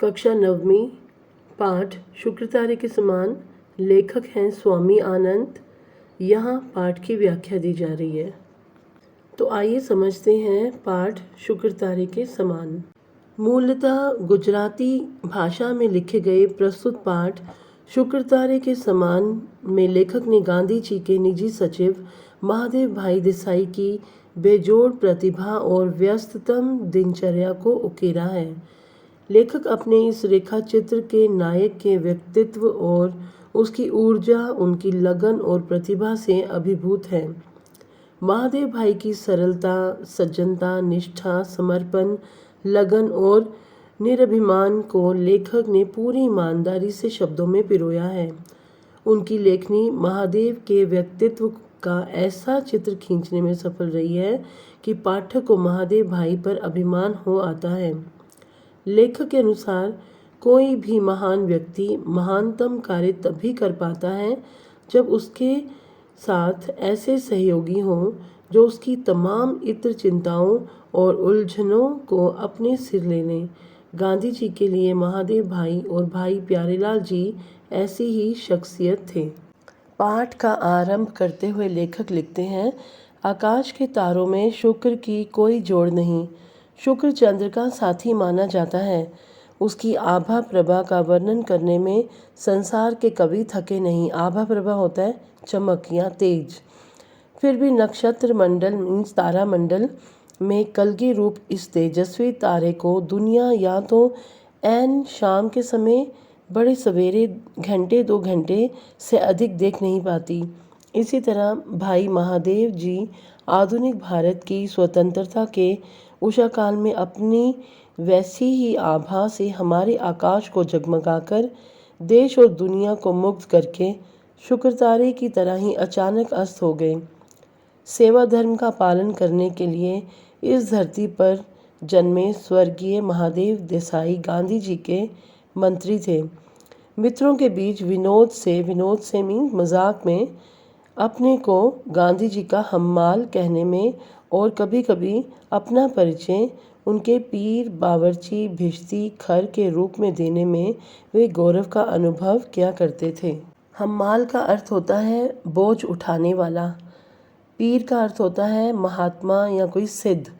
कक्षा नवमी, पाठ शुक्र तारे के समान। लेखक हैं स्वामी आनंद। यहाँ पाठ की व्याख्या दी जा रही है। तो आइए समझते हैं पाठ शुक्र तारे के समान। मूलतः गुजराती भाषा में लिखे गए प्रस्तुत पाठ शुक्र तारे के समान में लेखक ने गांधी जी के निजी सचिव महादेव भाई देसाई की बेजोड़ प्रतिभा और व्यस्ततम दिनचर्या को उकेरा है। लेखक अपने इस रेखा चित्र के नायक के व्यक्तित्व और उसकी ऊर्जा, उनकी लगन और प्रतिभा से अभिभूत है। महादेव भाई की सरलता, सज्जनता, निष्ठा, समर्पण, लगन और निरभिमान को लेखक ने पूरी ईमानदारी से शब्दों में पिरोया है। उनकी लेखनी महादेव के व्यक्तित्व का ऐसा चित्र खींचने में सफल रही है कि पाठक को महादेव भाई पर अभिमान हो आता है। लेखक के अनुसार कोई भी महान व्यक्ति महानतम कार्य तभी कर पाता है जब उसके साथ ऐसे सहयोगी हों जो उसकी तमाम इत्र चिंताओं और उलझनों को अपने सिर ले लें। गांधी जी के लिए महादेव भाई और भाई प्यारेलाल जी ऐसी ही शख्सियत थे। पाठ का आरंभ करते हुए लेखक लिखते हैं, आकाश के तारों में शुक्र की कोई जोड़ नहीं। शुक्र चंद्र का साथी माना जाता है। उसकी आभा प्रभा का वर्णन करने में संसार के कवि थके नहीं। आभा प्रभा होता है चमक या तेज। फिर भी नक्षत्र मंडल मीन्स तारा मंडल में कलगी रूप इस तेजस्वी तारे को दुनिया या तो ऐन शाम के समय बड़े सवेरे घंटे 2 घंटे से अधिक देख नहीं पाती। इसी तरह भाई महादेव जी आधुनिक भारत की स्वतंत्रता के उषा काल में अपनी वैसी ही आभा से हमारे आकाश को जगमगाकर देश और दुनिया को मुग्ध करके शुक्र तारे की तरह ही अचानक अस्त हो गए। सेवा धर्म का पालन करने के लिए इस धरती पर जन्मे स्वर्गीय महादेव देसाई गांधी जी के मंत्री थे। मित्रों के बीच विनोद से मीन मजाक में अपने को गांधी जी का हम्माल कहने में और कभी कभी अपना परिचय उनके पीर, बावर्ची, भिश्ती, खर के रूप में देने में वे गौरव का अनुभव किया करते थे। हम्माल का अर्थ होता है बोझ उठाने वाला। पीर का अर्थ होता है महात्मा या कोई सिद्ध।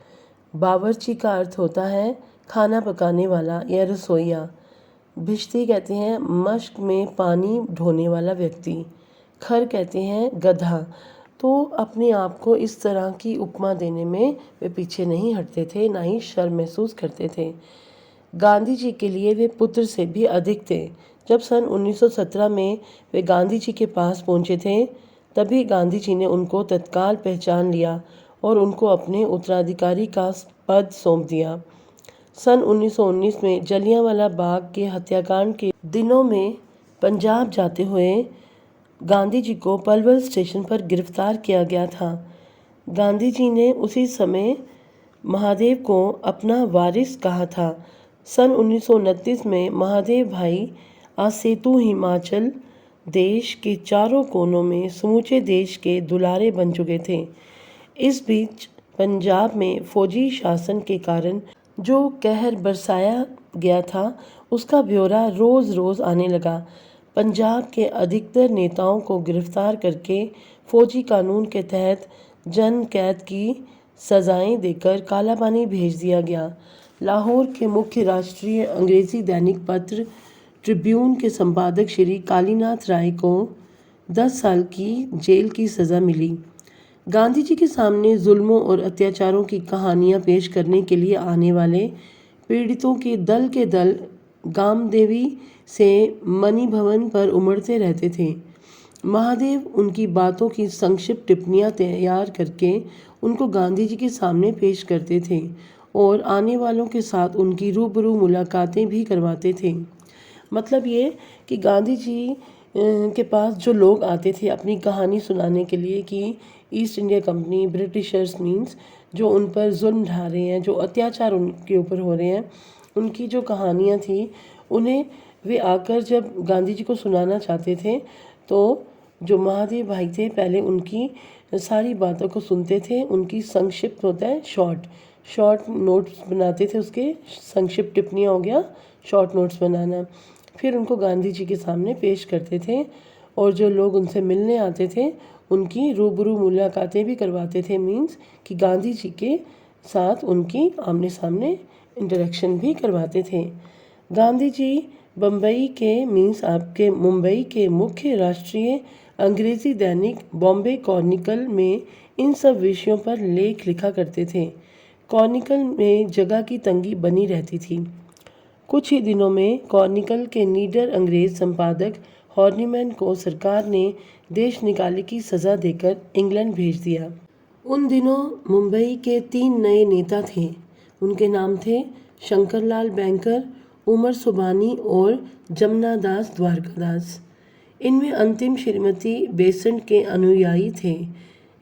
बावर्ची का अर्थ होता है खाना पकाने वाला या रसोइया। भिश्ती कहते हैं मश्क में पानी ढोने वाला व्यक्ति। खर कहते हैं गधा। तो अपने आप को इस तरह की उपमा देने में वे पीछे नहीं हटते थे, ना ही शर्म महसूस करते थे। गांधी जी के लिए वे पुत्र से भी अधिक थे। जब सन 1917 में वे गांधी जी के पास पहुंचे थे, तभी गांधी जी ने उनको तत्काल पहचान लिया और उनको अपने उत्तराधिकारी का पद सौंप दिया। सन 1919 में जलियांवाला बाग के हत्याकांड के दिनों में पंजाब जाते हुए गांधी जी को पलवल स्टेशन पर गिरफ्तार किया गया था। गांधी जी ने उसी समय महादेव को अपना वारिस कहा था। सन 1929 में महादेव भाई आसेतु हिमाचल देश के चारों कोनों में समूचे देश के दुलारे बन चुके थे। इस बीच पंजाब में फौजी शासन के कारण जो कहर बरसाया गया था, उसका ब्यौरा रोज़ रोज़ आने लगा। पंजाब के अधिकतर नेताओं को गिरफ्तार करके फौजी कानून के तहत जन कैद की सजाएं देकर कालापानी भेज दिया गया। लाहौर के मुख्य राष्ट्रीय अंग्रेज़ी दैनिक पत्र ट्रिब्यून के संपादक श्री कालीनाथ राय को 10 साल की जेल की सज़ा मिली। गांधी जी के सामने जुल्मों और अत्याचारों की कहानियां पेश करने के लिए आने वाले पीड़ितों के दल गामदेवी से मणि भवन पर उमड़ते रहते थे। महादेव उनकी बातों की संक्षिप्त टिप्पणियां तैयार करके उनको गांधी जी के सामने पेश करते थे और आने वालों के साथ उनकी रूबरू मुलाकातें भी करवाते थे। मतलब ये कि गांधी जी के पास जो लोग आते थे अपनी कहानी सुनाने के लिए कि east India company, Britishers means जो उन पर जुल्म ढा रहे हैं, जो अत्याचार उनके ऊपर हो रहे हैं, उनकी जो कहानियाँ थी उन्हें वे आकर जब गांधी जी को सुनाना चाहते थे तो जो महादेव भाई थे पहले उनकी सारी बातों को सुनते थे। उनकी संक्षिप्त होता है शॉर्ट नोट्स बनाते थे, उसके संक्षिप्त टिप्पणियाँ हो गया शॉर्ट नोट्स बनाना। फिर उनको गांधी जी के सामने पेश करते थे और जो लोग उनसे मिलने आते थे उनकी रूबरू मुलाकातें भी करवाते थे। मीन्स कि गांधी जी के साथ उनकी आमने सामने इंटरेक्शन भी करवाते थे। गांधी जी मुंबई के मुख्य राष्ट्रीय अंग्रेज़ी दैनिक बॉम्बे क्रॉनिकल में इन सब विषयों पर लेख लिखा करते थे। क्रॉनिकल में जगह की तंगी बनी रहती थी। कुछ ही दिनों में क्रॉनिकल के नीडर अंग्रेज संपादक हॉर्नीमैन को सरकार ने देश निकाले की सज़ा देकर इंग्लैंड भेज दिया। उन दिनों मुंबई के 3 नए नेता थे। उनके नाम थे शंकरलाल बैंकर, उमर सुबानी और जमनादास द्वारकादास। इनमें अंतिम श्रीमती बेसेंट के अनुयायी थे।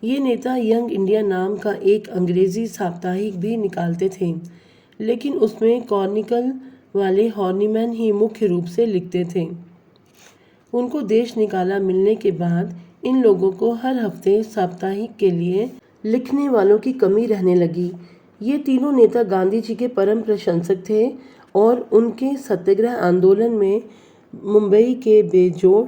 ये नेता यंग इंडिया नाम का एक अंग्रेज़ी साप्ताहिक भी निकालते थे, लेकिन उसमें क्रॉनिकल वाले हॉर्नीमैन ही मुख्य रूप से लिखते थे। उनको देश निकाला मिलने के बाद इन लोगों को हर हफ्ते साप्ताहिक के लिए लिखने वालों की कमी रहने लगी। ये तीनों नेता गांधी जी के परम प्रशंसक थे और उनके सत्याग्रह आंदोलन में मुंबई के बेजोड़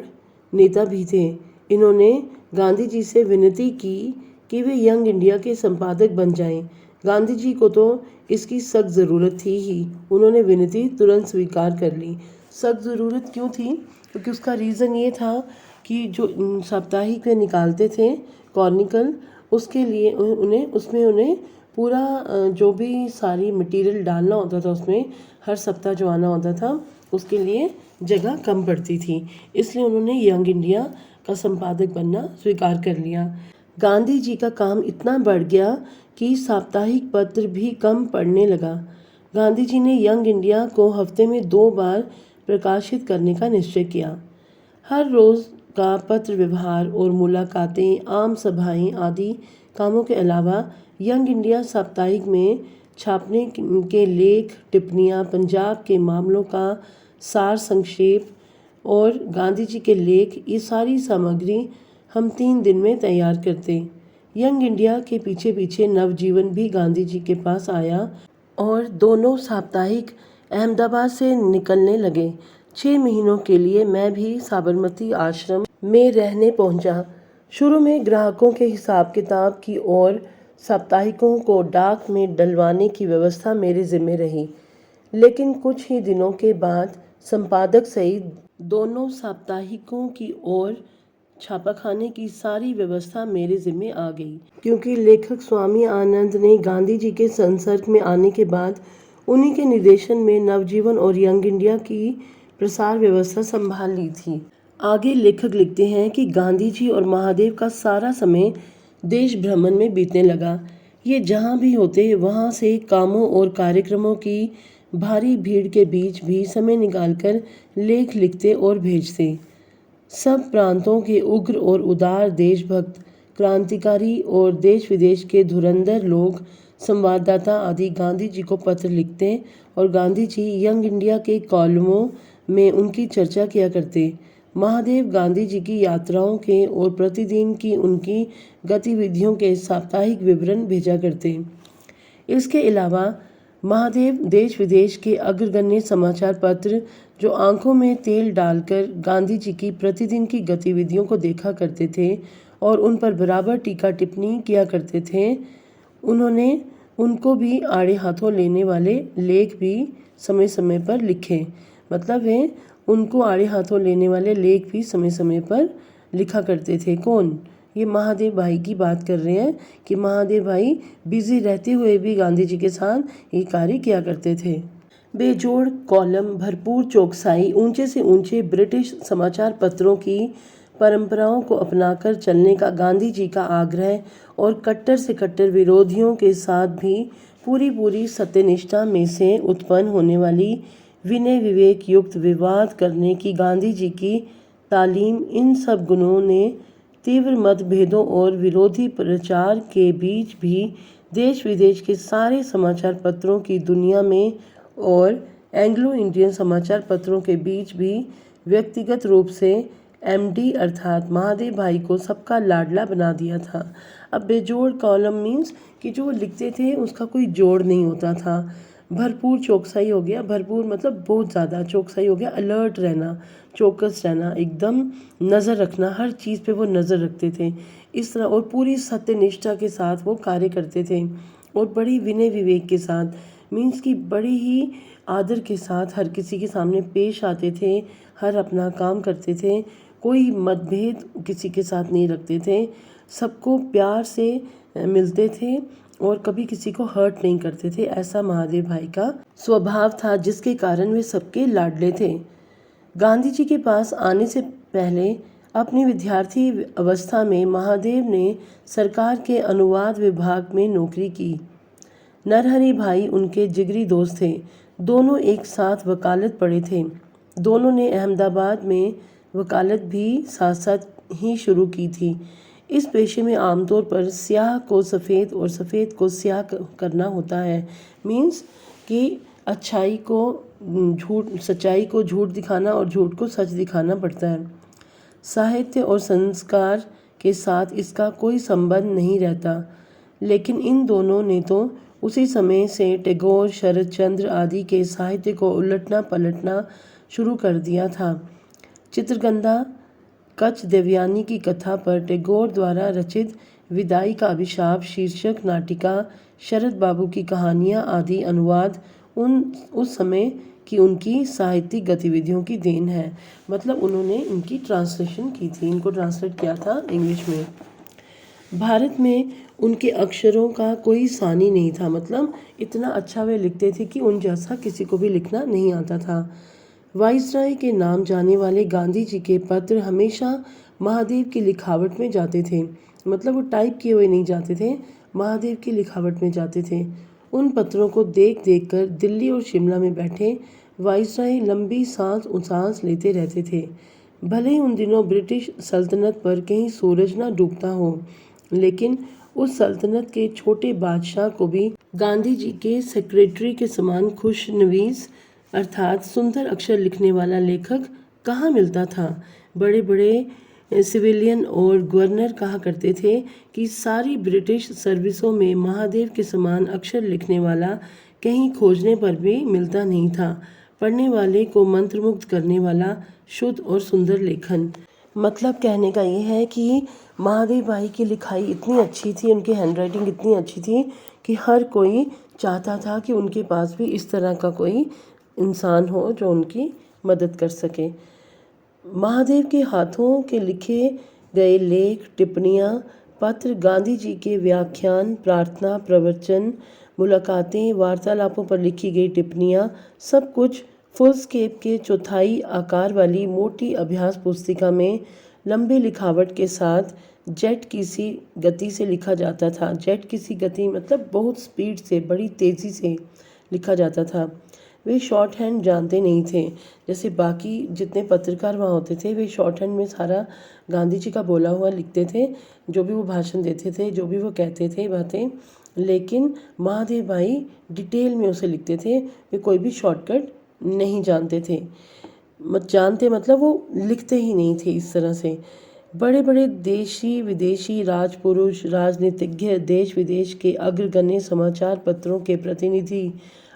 नेता भी थे। इन्होंने गांधी जी से विनती की कि वे यंग इंडिया के संपादक बन जाएं। गांधी जी को तो इसकी सख्त ज़रूरत थी ही। उन्होंने विनती तुरंत स्वीकार कर ली। सख्त ज़रूरत क्यों थी? क्योंकि उसका रीज़न ये था कि जो साप्ताहिक वे निकालते थे क्रॉनिकल, उसके लिए उन्हें पूरा जो भी सारी मटेरियल डालना होता था उसमें हर सप्ताह जो आना होता था उसके लिए जगह कम पड़ती थी। इसलिए उन्होंने यंग इंडिया का संपादक बनना स्वीकार कर लिया। गांधी जी का काम इतना बढ़ गया कि साप्ताहिक पत्र भी कम पड़ने लगा। गांधी जी ने यंग इंडिया को हफ्ते में 2 बार प्रकाशित करने का निश्चय किया। हर रोज़ का पत्र व्यवहार और मुलाकातें, आम सभाएं आदि कामों के अलावा यंग इंडिया साप्ताहिक में छापने के लेख, टिप्पणियां, पंजाब के मामलों का सार संक्षेप और गांधी जी के लेख, ये सारी सामग्री हम 3 दिन में तैयार करते। यंग इंडिया के पीछे पीछे नवजीवन भी गांधी जी के पास आया और दोनों साप्ताहिक अहमदाबाद से निकलने लगे। 6 महीनों के लिए मैं भी साबरमती आश्रम में रहने पहुंचा। शुरू में ग्राहकों के हिसाब किताब की और साप्ताहिकों को डाक में डलवाने की व्यवस्था मेरे जिम्मे रही, लेकिन कुछ ही दिनों के बाद संपादक सहित दोनों साप्ताहिकों की और छापाखाने की सारी व्यवस्था मेरे जिम्मे आ गई। क्योंकि लेखक स्वामी आनंद ने गांधी जी के संसर्ग में आने के बाद उन्हीं के निर्देशन में नवजीवन और यंग इंडिया की प्रसार व्यवस्था संभाल ली थी। आगे लेखक लिखते हैं कि गांधी जी और महादेव का सारा समय देश भ्रमण में बीतने लगा। ये जहाँ भी होते वहाँ से कामों और कार्यक्रमों की भारी भीड़ के बीच भी समय निकालकर लेख लिखते और भेजते। सब प्रांतों के उग्र और उदार देशभक्त, क्रांतिकारी और देश विदेश के धुरंधर लोग, संवाददाता आदि गांधी जी को पत्र लिखते और गांधी जी यंग इंडिया के कॉलमों में उनकी चर्चा किया करते। महादेव गांधी जी की यात्राओं के और प्रतिदिन की उनकी गतिविधियों के साप्ताहिक विवरण भेजा करते। इसके अलावा महादेव देश विदेश के अग्रगण्य समाचार पत्र जो आंखों में तेल डालकर गांधी जी की प्रतिदिन की गतिविधियों को देखा करते थे और उन पर बराबर टीका टिप्पणी किया करते थे, उन्होंने उनको भी आड़े हाथों लेने वाले लेख भी समय समय पर लिखे। मतलब है उनको आड़े हाथों लेने वाले लेख भी समय समय पर लिखा करते थे। कौन? ये महादेव भाई की बात कर रहे हैं कि महादेव भाई बिजी रहते हुए भी गांधी जी के साथ ये कार्य किया करते थे। बेजोड़ कॉलम, भरपूर चौकसाई, ऊंचे से ऊंचे ब्रिटिश समाचार पत्रों की परंपराओं को अपनाकर चलने का गांधी जी का आग्रह और कट्टर से कट्टर विरोधियों के साथ भी पूरी सत्यनिष्ठा में से उत्पन्न होने वाली विनय विवेक युक्त विवाद करने की गांधी जी की तालीम, इन सब गुणों ने तीव्र मतभेदों और विरोधी प्रचार के बीच भी देश विदेश के सारे समाचार पत्रों की दुनिया में और एंग्लो इंडियन समाचार पत्रों के बीच भी व्यक्तिगत रूप से एमडी अर्थात महादेव भाई को सबका लाडला बना दिया था। अब बेजोड़ कॉलम मीन्स कि जो लिखते थे उसका कोई जोड़ नहीं होता था। भरपूर चौकसाई हो गया, भरपूर मतलब बहुत ज़्यादा चौकसाई हो गया, अलर्ट रहना, चौकस रहना, एकदम नज़र रखना, हर चीज़ पे वो नज़र रखते थे इस तरह। और पूरी सत्यनिष्ठा के साथ वो कार्य करते थे और बड़ी विनय विवेक के साथ, मीन्स कि बड़ी ही आदर के साथ हर किसी के सामने पेश आते थे, हर अपना काम करते थे, कोई मतभेद किसी के साथ नहीं रखते थे, सबको प्यार से मिलते थे और कभी किसी को हर्ट नहीं करते थे। ऐसा महादेव भाई का स्वभाव था, जिसके कारण वे सबके लाडले थे। गांधी जी के पास आने से पहले अपनी विद्यार्थी अवस्था में महादेव ने सरकार के अनुवाद विभाग में नौकरी की। नरहरि भाई उनके जिगरी दोस्त थे, दोनों एक साथ वकालत पढ़े थे। दोनों ने अहमदाबाद में वकालत भी साथ साथ ही शुरू की थी। इस पेशे में आमतौर पर स्याह को सफ़ेद और सफ़ेद को स्याह करना होता है, मीन्स कि अच्छाई को झूठ, सच्चाई को झूठ दिखाना और झूठ को सच दिखाना पड़ता है। साहित्य और संस्कार के साथ इसका कोई संबंध नहीं रहता, लेकिन इन दोनों ने तो उसी समय से टैगोर, शरद चंद्र आदि के साहित्य को उलटना पलटना शुरू कर दिया था। चित्रगंधा कच देवयानी की कथा पर टैगोर द्वारा रचित विदाई का अभिशाप शीर्षक नाटिका, शरद बाबू की कहानियाँ आदि अनुवाद उस समय की उनकी साहित्यिक गतिविधियों की देन है। मतलब उन्होंने इनकी ट्रांसलेशन की थी, इनको ट्रांसलेट किया था इंग्लिश में। भारत में उनके अक्षरों का कोई सानी नहीं था, मतलब इतना अच्छा वे लिखते थे कि उन जैसा किसी को भी लिखना नहीं आता था। वाइसराय के नाम जाने वाले गांधी जी के पत्र हमेशा महादेव की लिखावट में जाते थे, मतलब वो टाइप किए हुए नहीं जाते थे, महादेव की लिखावट में जाते थे। उन पत्रों को देख देख कर दिल्ली और शिमला में बैठे वाइसराय लंबी सांस उसांस लेते रहते थे। भले ही उन दिनों ब्रिटिश सल्तनत पर कहीं सूरज ना डूबता हो, लेकिन उस सल्तनत के छोटे बादशाह को भी गांधी जी के सेक्रेटरी के समान खुशनवीस अर्थात सुंदर अक्षर लिखने वाला लेखक कहाँ मिलता था। बड़े बड़े सिविलियन और गवर्नर कहा करते थे कि सारी ब्रिटिश सर्विसों में महादेव के समान अक्षर लिखने वाला कहीं खोजने पर भी मिलता नहीं था। पढ़ने वाले को मंत्रमुग्ध करने वाला शुद्ध और सुंदर लेखन। मतलब कहने का ये है कि महादेव भाई की लिखाई इतनी अच्छी थी, उनकी हैंडराइटिंग इतनी अच्छी थी कि हर कोई चाहता था कि उनके पास भी इस तरह का कोई इंसान हो जो उनकी मदद कर सके। महादेव के हाथों के लिखे गए लेख, टिप्पणियाँ, पत्र, गांधी जी के व्याख्यान, प्रार्थना, प्रवचन, मुलाकातें, वार्तालापों पर लिखी गई टिप्पणियाँ, सब कुछ फुलस्केप के चौथाई आकार वाली मोटी अभ्यास पुस्तिका में लंबी लिखावट के साथ जेट की सी गति से लिखा जाता था। जेट की सी गति मतलब बहुत स्पीड से, बड़ी तेज़ी से लिखा जाता था। वे शॉर्ट हैंड जानते नहीं थे, जैसे बाकी जितने पत्रकार वहाँ होते थे वे शॉर्ट हैंड में सारा गांधी जी का बोला हुआ लिखते थे, जो भी वो भाषण देते थे, जो भी वो कहते थे बातें। लेकिन महादेव भाई डिटेल में उसे लिखते थे, वे कोई भी शॉर्टकट नहीं जानते थे, मतलब वो लिखते ही नहीं थे इस तरह से। बड़े बड़े देशी विदेशी राजपुरुष, राजनीतिज्ञ, देश विदेश के अग्रगण्य समाचार पत्रों के प्रतिनिधि,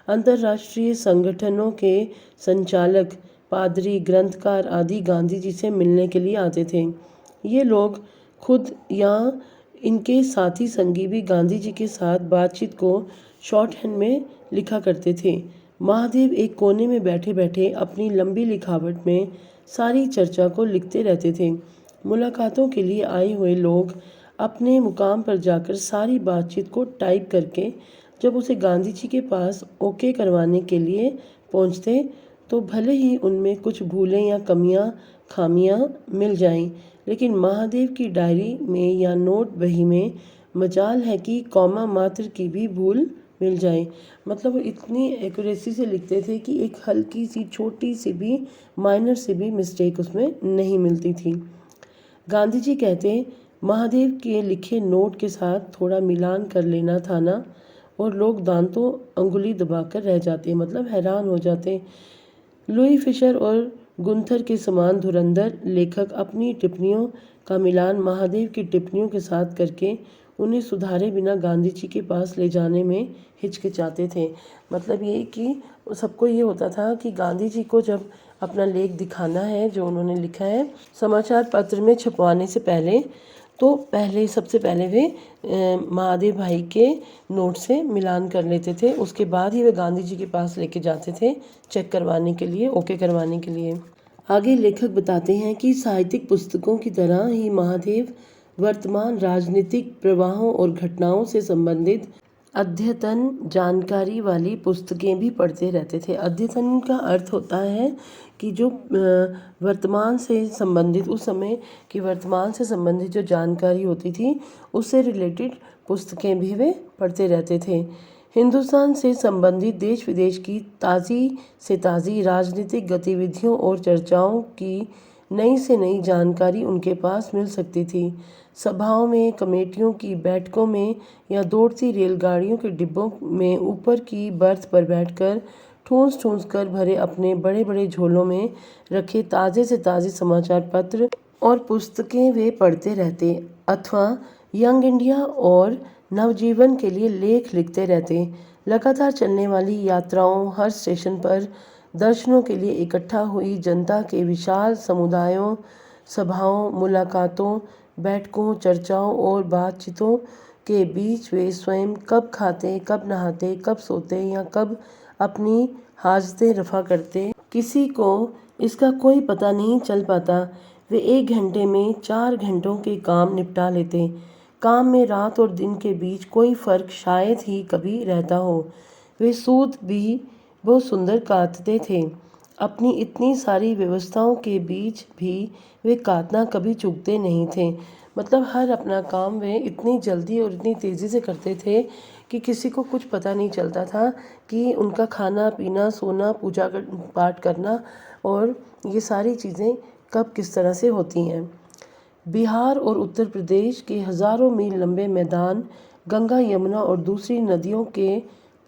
अंतर्राष्ट्रीय संगठनों के संचालक, पादरी, ग्रंथकार आदि गांधी जी से मिलने के लिए आते थे। ये लोग खुद या इनके साथी संगी भी गांधी जी के साथ बातचीत को शॉर्ट हैंड में लिखा करते थे। महादेव एक कोने में बैठे बैठे अपनी लंबी लिखावट में सारी चर्चा को लिखते रहते थे। मुलाकातों के लिए आए हुए लोग अपने मुकाम पर जाकर सारी बातचीत को टाइप करके जब उसे गांधी जी के पास ओके करवाने के लिए पहुंचते, तो भले ही उनमें कुछ भूलें या कमियां खामियां मिल जाएं, लेकिन महादेव की डायरी में या नोट बही में मजाल है कि कॉमा मात्र की भी भूल मिल जाए। मतलब वो इतनी एक्यूरेसी से लिखते थे कि एक हल्की सी छोटी सी भी माइनर सी भी मिस्टेक उसमें नहीं मिलती थी। गांधी जी कहते, महादेव के लिखे नोट के साथ थोड़ा मिलान कर लेना था ना, और लोग दांतों अंगुली दबाकर रह जाते, मतलब हैरान हो जाते। लुई फिशर और गुंथर के समान धुरंधर लेखक अपनी टिप्पणियों का मिलान महादेव की टिप्पणियों के साथ करके उन्हें सुधारे बिना गांधी जी के पास ले जाने में हिचकिचाते थे। मतलब ये कि सबको ये होता था कि गांधी जी को जब अपना लेख दिखाना है जो उन्होंने लिखा है समाचार पत्र में छपवाने से पहले, तो सबसे पहले वे महादेव भाई के नोट से मिलान कर लेते थे। उसके बाद ही वे गांधी जी के पास लेके जाते थे चेक करवाने के लिए, ओके करवाने के लिए। आगे लेखक बताते हैं कि साहित्यिक पुस्तकों की तरह ही महादेव वर्तमान राजनीतिक प्रवाहों और घटनाओं से संबंधित अद्यतन जानकारी वाली पुस्तकें भी पढ़ते रहते थे। अद्यतन का अर्थ होता है कि जो वर्तमान से संबंधित, उस समय की वर्तमान से संबंधित जो जानकारी होती थी उससे रिलेटेड पुस्तकें भी वे पढ़ते रहते थे। हिंदुस्तान से संबंधित देश विदेश की ताज़ी से ताज़ी राजनीतिक गतिविधियों और चर्चाओं की नई से नई जानकारी उनके पास मिल सकती थी। सभाओं में, कमेटियों की बैठकों में या दौड़ती रेलगाड़ियों के डिब्बों में ऊपर की बर्थ पर बैठकर ठूंस ठूंस कर भरे अपने बड़े बड़े झोलों में रखे ताज़े से ताज़े समाचार पत्र और पुस्तकें वे पढ़ते रहते अथवा यंग इंडिया और नवजीवन के लिए लेख लिखते रहते। लगातार चलने वाली यात्राओं, हर स्टेशन पर दर्शनों के लिए इकट्ठा हुई जनता के विशाल समुदायों, सभाओं, मुलाकातों, बैठकों, चर्चाओं और बातचीतों के बीच वे स्वयं कब खाते, कब नहाते, कब सोते या कब अपनी हाजतें रफ़ा करते, किसी को इसका कोई पता नहीं चल पाता। वे 1 घंटे में 4 घंटों के काम निपटा लेते। काम में रात और दिन के बीच कोई फ़र्क शायद ही कभी रहता हो। वे सूत भी बहुत सुंदर काटते थे। अपनी इतनी सारी व्यवस्थाओं के बीच भी वे काटना कभी चूकते नहीं थे। मतलब हर अपना काम वे इतनी जल्दी और इतनी तेज़ी से करते थे कि किसी को कुछ पता नहीं चलता था कि उनका खाना पीना, सोना, पूजा पाठ करना और ये सारी चीज़ें कब किस तरह से होती हैं। बिहार और उत्तर प्रदेश के हज़ारों मील लंबे मैदान गंगा, यमुना और दूसरी नदियों के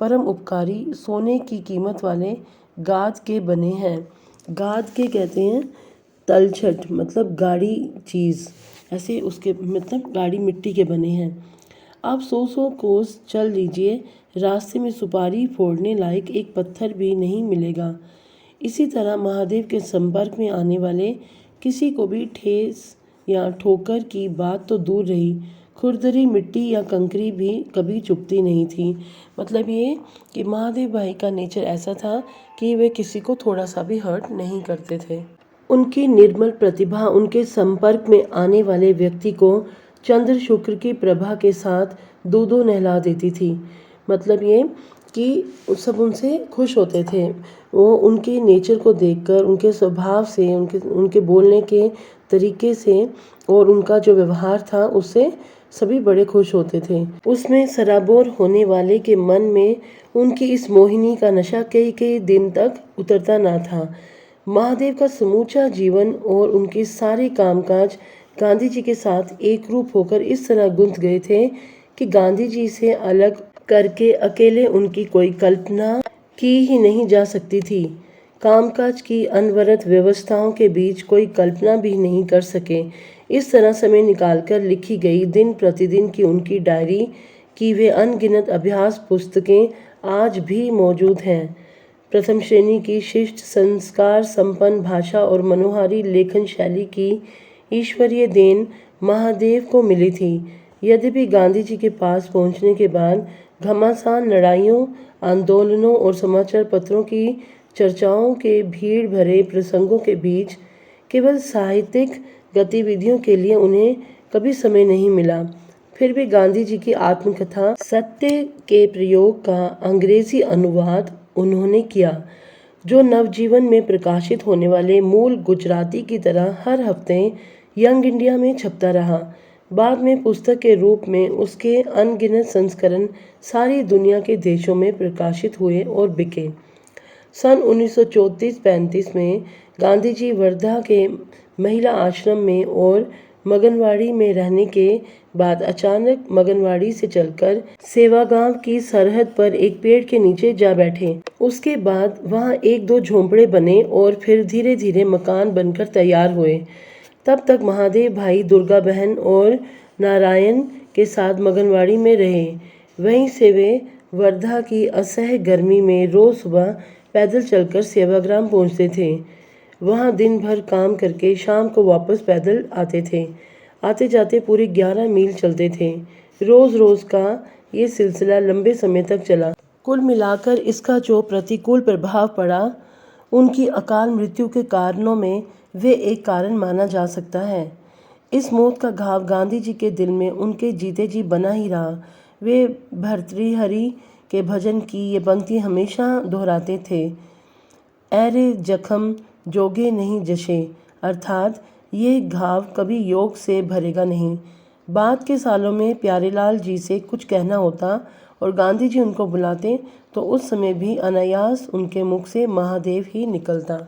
परम उपकारी सोने की कीमत वाले गाद के बने हैं। गाद के कहते हैं तलछट, मतलब गाढ़ी चीज़, ऐसे उसके मतलब गाढ़ी मिट्टी के बने हैं। आप 100 कोस चल लीजिए, रास्ते में सुपारी फोड़ने लायक एक पत्थर भी नहीं मिलेगा। इसी तरह महादेव के संपर्क में आने वाले किसी को भी ठेस या ठोकर की बात तो दूर रही, खुरदरी मिट्टी या कंकरी भी कभी चुभती नहीं थी। मतलब ये कि महादेव भाई का नेचर ऐसा था कि वे किसी को थोड़ा सा भी हर्ट नहीं करते थे। उनकी निर्मल प्रतिभा उनके संपर्क में आने वाले व्यक्ति को चंद्र शुक्र की प्रभा के साथ दूधों नहला देती थी। मतलब ये कि सब उनसे खुश होते थे। वो उनके नेचर को देखकर, उनके स्वभाव से, उनके बोलने के तरीके से और उनका जो व्यवहार था उससे सभी बड़े खुश होते थे। उसमें सराबोर होने वाले के मन में उनकी इस मोहिनी का नशा कई कई दिन तक उतरता ना था। महादेव का समूचा जीवन और उनके सारे कामकाज गांधी जी के साथ एक रूप होकर इस तरह गुंथ गए थे कि गांधी जी से अलग करके अकेले उनकी कोई कल्पना की ही नहीं जा सकती थी। कामकाज की अनवरत व्यवस्थाओं के बीच कोई कल्पना भी नहीं कर सके। इस तरह समय निकालकर लिखी गई दिन प्रतिदिन की उनकी डायरी की वे अनगिनत अभ्यास पुस्तकें आज भी मौजूद हैं। प्रथम श्रेणी की शिष्ट, संस्कार संपन्न भाषा और मनोहारी लेखन शैली की ईश्वरीय देन महादेव को मिली थी। यद्यपि गांधी जी के पास पहुंचने के बाद घमासान लड़ाइयों, आंदोलनों और समाचार पत्रों की चर्चाओं के भीड़ भरे प्रसंगों के बीच केवल साहित्यिक गतिविधियों के लिए उन्हें कभी समय नहीं मिला, फिर भी गांधी जी की आत्मकथा सत्य के प्रयोग का अंग्रेजी अनुवाद उन्होंने किया, जो नवजीवन में प्रकाशित होने वाले मूल गुजराती की तरह हर हफ्ते यंग इंडिया में छपता रहा। बाद में पुस्तक के रूप में उसके अनगिनत संस्करण सारी दुनिया के देशों में प्रकाशित हुए और बिके। सन 1934-35 में गांधी जी वर्धा के महिला आश्रम में और मगनवाड़ी में रहने के बाद अचानक मगनवाड़ी से चलकर सेवागांव की सरहद पर एक पेड़ के नीचे जा बैठे। उसके बाद वहां 1-2 झोंपड़े बने और फिर धीरे धीरे मकान बनकर तैयार हुए। तब तक महादेव भाई, दुर्गा बहन और नारायण के साथ मगनवाड़ी में रहे। वहीं से वे वर्धा की असह्य गर्मी में रोज सुबह पैदल चलकर सेवाग्राम पहुंचते थे। वहां दिन भर काम करके शाम को वापस पैदल आते थे। आते जाते पूरे 11 मील चलते थे। रोज रोज का ये सिलसिला लंबे समय तक चला। कुल मिलाकर इसका जो प्रतिकूल प्रभाव पड़ा, उनकी अकाल मृत्यु के कारणों में वे एक कारण माना जा सकता है। इस मौत का घाव गांधी जी के दिल में उनके जीते जी बना ही रहा। वे भर्तृहरि के भजन की ये पंक्ति हमेशा दोहराते थे, ऐरे जख्म जोगे नहीं जशे, अर्थात ये घाव कभी योग से भरेगा नहीं। बाद के सालों में प्यारेलाल जी से कुछ कहना होता और गांधी जी उनको बुलाते तो उस समय भी अनायास उनके मुख से महादेव ही निकलता।